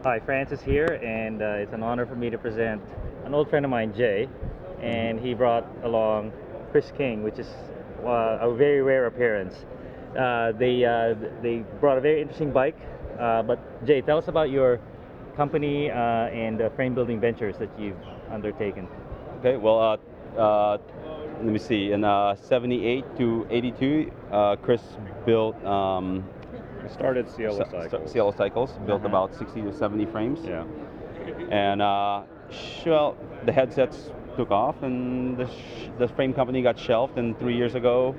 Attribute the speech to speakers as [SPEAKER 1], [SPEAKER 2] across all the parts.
[SPEAKER 1] Hi, Francis here, and it's an honor for me to present an old friend of mine, Jay, and he brought along Chris King, which is a very rare appearance. They brought a very interesting bike, but Jay, tell us about your company and frame building ventures that you've undertaken.
[SPEAKER 2] Okay, well, let me see. In 78 to 82, Chris built
[SPEAKER 3] We started Cielo Cycles.
[SPEAKER 2] Cielo Cycles, built
[SPEAKER 1] Uh-huh.
[SPEAKER 2] about 60 to 70 frames.
[SPEAKER 3] Yeah.
[SPEAKER 2] And well, the headsets took off, and the frame company got shelved. And 3 years ago,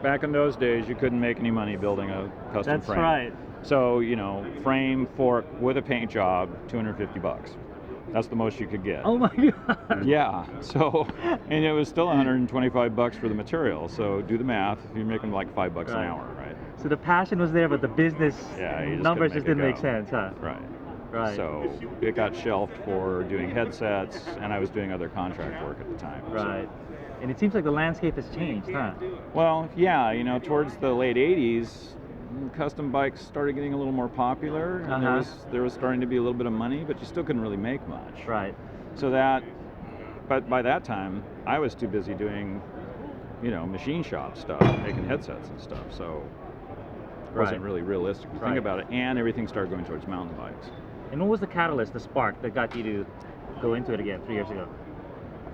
[SPEAKER 3] Back in those days, you couldn't make any money building a custom
[SPEAKER 1] That's
[SPEAKER 3] frame.
[SPEAKER 1] right.
[SPEAKER 3] So, frame, fork with a paint job, $250. That's the most you could get.
[SPEAKER 1] Oh my God!
[SPEAKER 3] Yeah. So, and it was still $125 for the material. So do the math. You're making like $5 an
[SPEAKER 1] Right.
[SPEAKER 3] hour, right?
[SPEAKER 1] So the passion was there, but the business
[SPEAKER 3] Yeah, you just
[SPEAKER 1] numbers
[SPEAKER 3] couldn't
[SPEAKER 1] just
[SPEAKER 3] make
[SPEAKER 1] didn't
[SPEAKER 3] it
[SPEAKER 1] make
[SPEAKER 3] go.
[SPEAKER 1] sense, huh?
[SPEAKER 3] Right.
[SPEAKER 1] Right.
[SPEAKER 3] So it got shelved for doing headsets, and I was doing other contract work at the time. so-
[SPEAKER 1] Right. And it seems like the landscape has changed, huh?
[SPEAKER 3] Well, yeah, towards the late '80s, custom bikes started getting a little more popular, and
[SPEAKER 1] Uh-huh.
[SPEAKER 3] there was starting to be a little bit of money, but you still couldn't really make much.
[SPEAKER 1] Right.
[SPEAKER 3] So but by that time, I was too busy doing, machine shop stuff, making headsets and stuff. So it wasn't
[SPEAKER 1] Right.
[SPEAKER 3] really realistic to
[SPEAKER 1] Right.
[SPEAKER 3] think about it, and everything started going towards mountain bikes.
[SPEAKER 1] And what was the catalyst, the spark that got you to go into it again 3 years ago?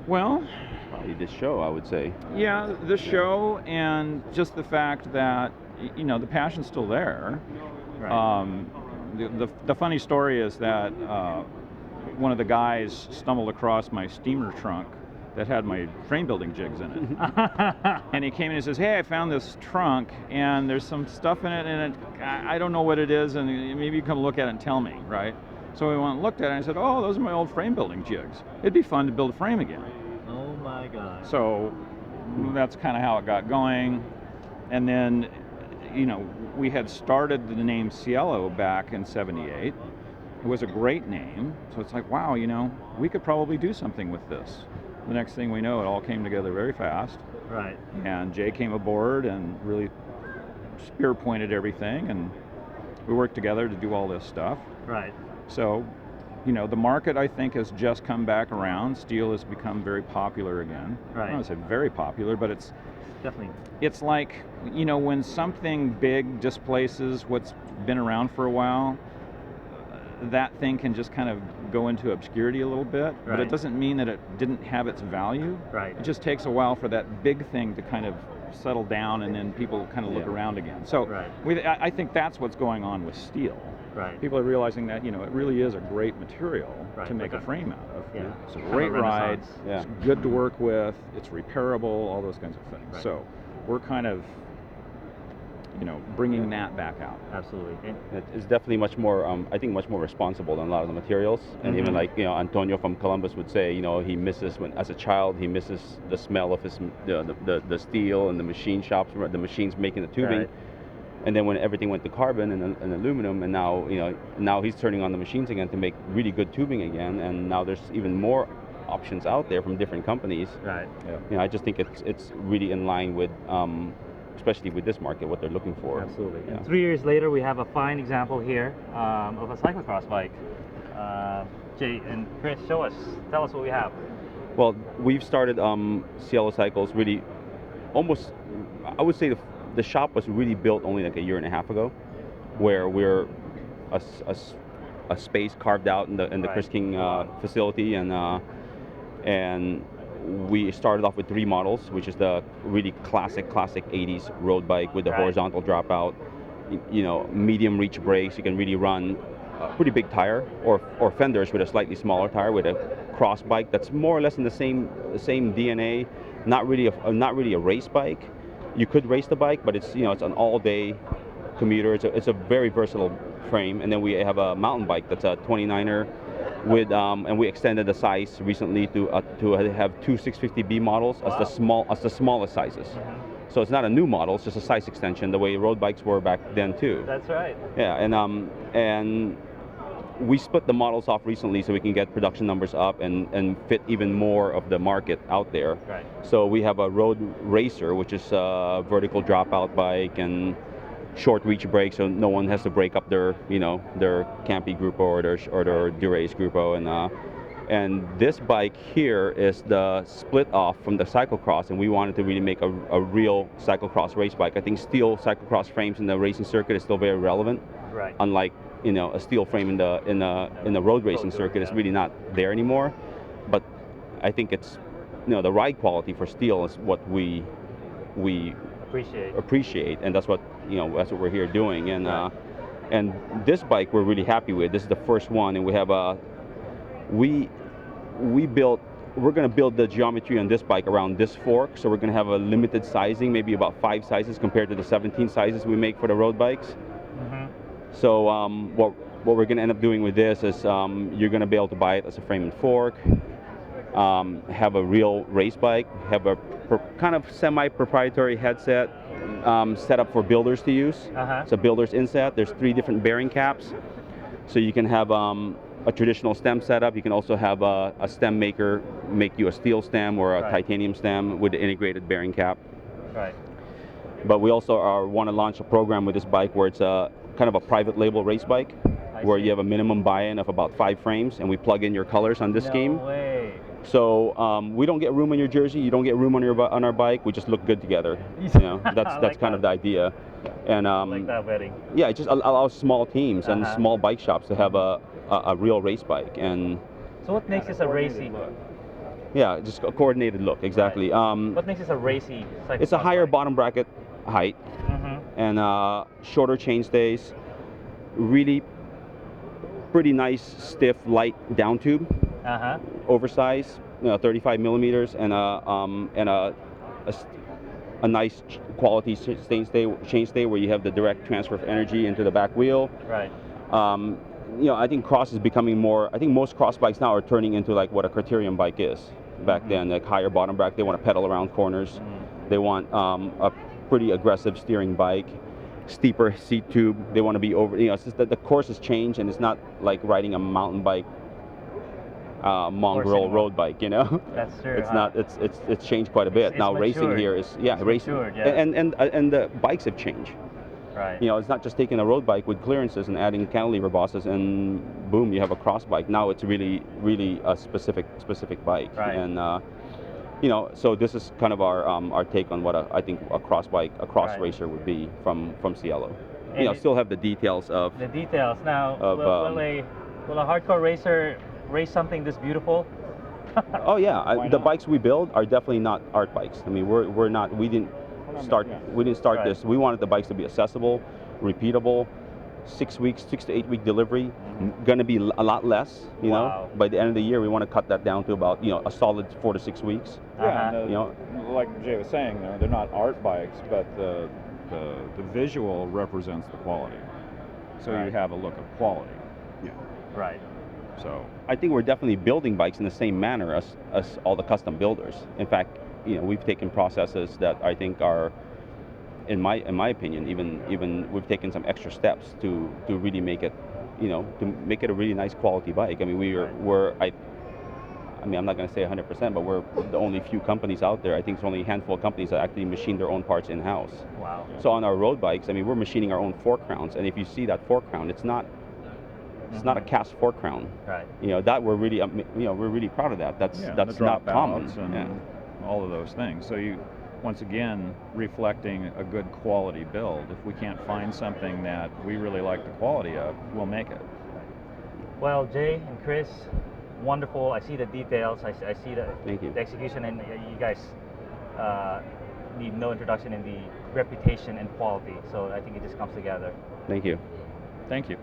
[SPEAKER 3] Well,
[SPEAKER 2] probably this show, I would say.
[SPEAKER 3] yeah, the show and just the fact that the passion's still there.
[SPEAKER 1] Right.
[SPEAKER 3] The funny story is that one of the guys stumbled across my steamer trunk that had my frame building jigs in it. And he came in and says, "Hey, I found this trunk and there's some stuff in it, and I don't know what it is, and maybe you come look at it and tell me," right? So we went and looked at it and I said, "Oh, those are my old frame building jigs. It'd be fun to build a frame again."
[SPEAKER 1] Oh my God.
[SPEAKER 3] So that's kind of how it got going. And then, we had started the name Cielo back in '78. It was a great name. So it's like, wow, we could probably do something with this. The next thing we know, it all came together very fast.
[SPEAKER 1] Right.
[SPEAKER 3] And Jay came aboard and really spear pointed everything. And we worked together to do all this stuff.
[SPEAKER 1] Right.
[SPEAKER 3] So, the market, I think, has just come back around. Steel has become very popular again.
[SPEAKER 1] Right.
[SPEAKER 3] I don't want to say very popular, but it's
[SPEAKER 1] Definitely.
[SPEAKER 3] like, when something big displaces what's been around for a while, that thing can just kind of go into obscurity a little bit, but
[SPEAKER 1] Right.
[SPEAKER 3] it doesn't mean that it didn't have its value.
[SPEAKER 1] Right.
[SPEAKER 3] It just takes a while for that big thing to kind of settle down, and then people kind of look
[SPEAKER 2] Yeah.
[SPEAKER 3] around again. So
[SPEAKER 1] Right.
[SPEAKER 3] I think that's what's going on with steel.
[SPEAKER 1] Right.
[SPEAKER 3] People are realizing that, it really is a great material
[SPEAKER 1] Right,
[SPEAKER 3] to make
[SPEAKER 1] like
[SPEAKER 3] a
[SPEAKER 1] a-
[SPEAKER 3] frame out of.
[SPEAKER 1] yeah,
[SPEAKER 3] It's a
[SPEAKER 1] kind of
[SPEAKER 3] great
[SPEAKER 1] a
[SPEAKER 3] ride,
[SPEAKER 1] renaissance.
[SPEAKER 2] Yeah.
[SPEAKER 3] it's good to work with, it's repairable, all those kinds of things.
[SPEAKER 1] Right.
[SPEAKER 3] So we're kind of, bringing that back out.
[SPEAKER 1] Absolutely. And,
[SPEAKER 2] It's definitely much more, I think, much more responsible than a lot of the materials. And even
[SPEAKER 1] Mhm.
[SPEAKER 2] like, Antonio from Columbus would say, he misses as a child, he misses the smell of the steel and the machine shops, the machines making the tubing.
[SPEAKER 1] Right.
[SPEAKER 2] And then when everything went to carbon and aluminum, and now he's turning on the machines again to make really good tubing again. And now there's even more options out there from different companies.
[SPEAKER 1] right.
[SPEAKER 2] I just think it's really in line with, especially with this market, what they're looking for.
[SPEAKER 1] Absolutely.
[SPEAKER 2] Yeah.
[SPEAKER 1] And 3 years later, we have a fine example here of a cyclocross bike. Jay and Chris, tell us what we have.
[SPEAKER 2] Well, we've started Cielo Cycles really almost, I would say the shop was really built only like a year and a half ago, where we're a space carved out in the
[SPEAKER 1] Right.
[SPEAKER 2] Chris King facility, and we started off with 3 models, which is the really classic 80s road bike with the
[SPEAKER 1] Right.
[SPEAKER 2] horizontal dropout, medium reach brakes. You can really run a pretty big tire, or fenders with a slightly smaller tire, with a cross bike that's more or less in the same DNA. Not really a race bike. You could race the bike, but it's an all-day commuter. It's a very versatile frame. And then we have a mountain bike that's a 29er with, and we extended the size recently to have 2 650B models as the smallest sizes. So it's not a new model; it's just a size extension, the way road bikes were back then too.
[SPEAKER 1] That's right.
[SPEAKER 2] Yeah, and we split the models off recently so we can get production numbers up and fit even more of the market out there.
[SPEAKER 1] Right.
[SPEAKER 2] So we have a road racer, which is a vertical dropout bike, and short reach brake, so no one has to break up their their Campy Grupo or their Durace Grupo. And this bike here is the split off from the cyclocross, and we wanted to really make a real cyclocross race bike. I think steel cyclocross frames in the racing circuit is still very relevant.
[SPEAKER 1] Right.
[SPEAKER 2] Unlike a steel frame in the road racing circuit is really not there anymore. But I think it's the ride quality for steel is what we appreciate, and that's what that's what we're here doing. And and this bike we're really happy with. This is the first one, and we have we're going to build the geometry on this bike around this fork, so we're going to have a limited sizing, maybe about 5 sizes compared to the 17 sizes we make for the road bikes. So what we're going to end up doing with this is you're going to be able to buy it as a frame and fork, have a real race bike, have a kind of semi-proprietary headset set up for builders to use. It's a builder's inset. There's 3 different bearing caps, so you can have a traditional stem setup. You can also have a stem maker make you a steel stem or a titanium stem with the integrated bearing cap.
[SPEAKER 1] Right.
[SPEAKER 2] But we also want to launch a program with this bike where it's a kind of a private label race bike, where you have a minimum buy-in of about 5 frames, and we plug in your colors on this scheme.
[SPEAKER 1] No way.
[SPEAKER 2] So we don't get room on your jersey. You don't get room on our bike. We just look good together. That's kind of the idea. And
[SPEAKER 1] like that wedding.
[SPEAKER 2] Yeah, it just allows small teams and small bike shops to have a real race bike. And
[SPEAKER 1] so what makes this a racy?
[SPEAKER 2] Yeah, just a coordinated look, exactly.
[SPEAKER 1] What makes this a racy?
[SPEAKER 2] It's a higher bottom bracket height and shorter chainstays. Really pretty nice, stiff, light down tube. Oversized, 35 millimeters, and a nice quality chainstay where you have the direct transfer of energy into the back wheel.
[SPEAKER 1] Right.
[SPEAKER 2] I think cross is becoming more. I think most cross bikes now are turning into like what a criterium bike is. Back then, like higher bottom bracket, they want to pedal around corners. They want a pretty aggressive steering bike, steeper seat tube. They want to be over. It's just that the course has changed, and it's not like riding a mountain bike. Mongrel road bike,
[SPEAKER 1] That's true.
[SPEAKER 2] It's not. It's changed quite a bit. Now racing here is racing,
[SPEAKER 1] matured,
[SPEAKER 2] and the bikes have changed.
[SPEAKER 1] Right.
[SPEAKER 2] It's not just taking a road bike with clearances and adding cantilever bosses, and boom, you have a cross bike. Now it's really a specific bike.
[SPEAKER 1] Right.
[SPEAKER 2] And so this is kind of our take on what I think a cross bike, a cross racer would be from Cielo.
[SPEAKER 1] And
[SPEAKER 2] still have the details of
[SPEAKER 1] the details. Now,
[SPEAKER 2] of,
[SPEAKER 1] will a hardcore racer race something this beautiful?
[SPEAKER 2] Oh yeah, the bikes we build are definitely not art bikes. I mean, we didn't start this. We wanted the bikes to be accessible, repeatable, 6 to 8 week delivery. Going to be a lot less. By the end of the year, we want to cut that down to about a solid 4 to 6 weeks.
[SPEAKER 3] Like Jay was saying, they're not art bikes, but the visual represents the quality. So you have a look of quality.
[SPEAKER 2] Yeah.
[SPEAKER 1] Right.
[SPEAKER 2] So I think we're definitely building bikes in the same manner as all the custom builders. In fact, we've taken processes that I think are, in my opinion, even we've taken some extra steps to really make it, to make it a really nice quality bike. I mean, I'm not going to say 100%, but we're the only few companies out there. I think it's only a handful of companies that actually machine their own parts in-house.
[SPEAKER 1] Wow.
[SPEAKER 2] So on our road bikes, I mean, we're machining our own fork crowns, and if you see that fork crown, it's not a cast fork crown.
[SPEAKER 1] Right.
[SPEAKER 2] That we're really, we're really proud of that. That's not common.
[SPEAKER 3] And all of those things. So you, once again, reflecting a good quality build. If we can't find something that we really like the quality of, we'll make it.
[SPEAKER 1] Well, Jay and Chris, wonderful. I see the details. I see the execution, and you guys need no introduction in the reputation and quality. So I think it just comes together.
[SPEAKER 2] Thank you.
[SPEAKER 3] Thank you.